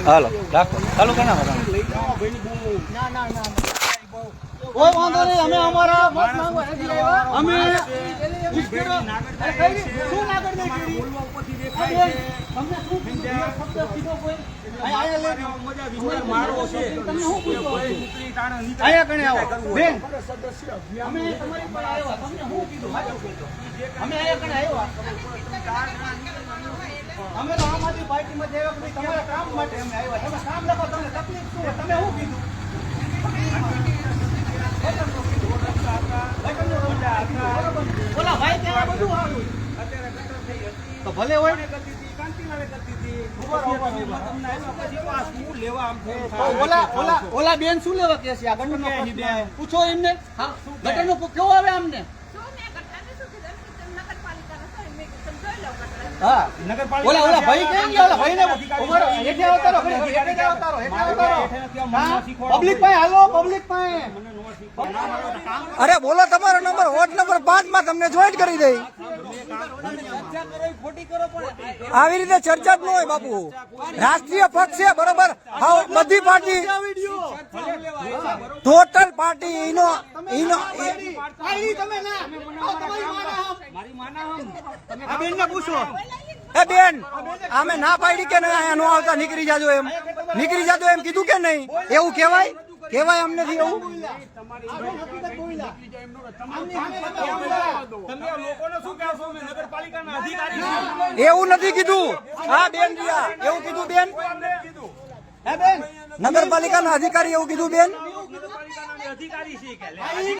હાલો રાખો ચાલુ કરી નાખો કોઈ વાંધો નહીં અમે અમારા મત માંગવા નથી આવ્યા અમે શું નાગર નહીં બોલવા ઉપરથી દેખાય છે તમને શું શબ્દ કીધો કોઈ આયા મજા મારો છે તમે શું પૂછો આયા કણે આવો બેન અમે તમારી પર આવ્યા તમને શું કીધું સાચું કીધું અમે આયા કણે આવ્યા અમે તો આમ આદમી પાર્ટીમાં જ આવ્યા કે તમારા કામ માટે અમે આવ્યા તમે કામ લખો તમને તકલીફ શું તમે શું કીધું બોલા ભાઈ ત્યાં બધું સારું તો ભલે હોય ઓલા બેન શું લેવા કે છે આ ગટરનો પૂછો એમને ગટરનો કેવો આવે અમને હા ઓલા ભાઈ કેમ ગયા ઓલા ભાઈને ઉભરો હેઠે આવતારો પબ્લિક પાસે હાલો પબ્લિક પાસે અરે બોલો તમારો નંબર વોર્ડ નંબર 5 માં તમને જોઈન્ટ કરી દઈ આવી રીતે ચર્ચા જ ન હોય બાપુ રાષ્ટ્રીય પક્ષ છે બરોબર બધી પાર્ટી ટોટલ પાર્ટી ઈનો એ બેન અમે ના પાડી કે નહીં અહીંયા નો આવતા નીકળી જાજો એમ કીધું કે નહીં એવું કેવાય અમને એવું એવું નથી કીધું હા બેન એવું કીધું બેન નગરપાલિકાના અધિકારી એવું કીધું બેન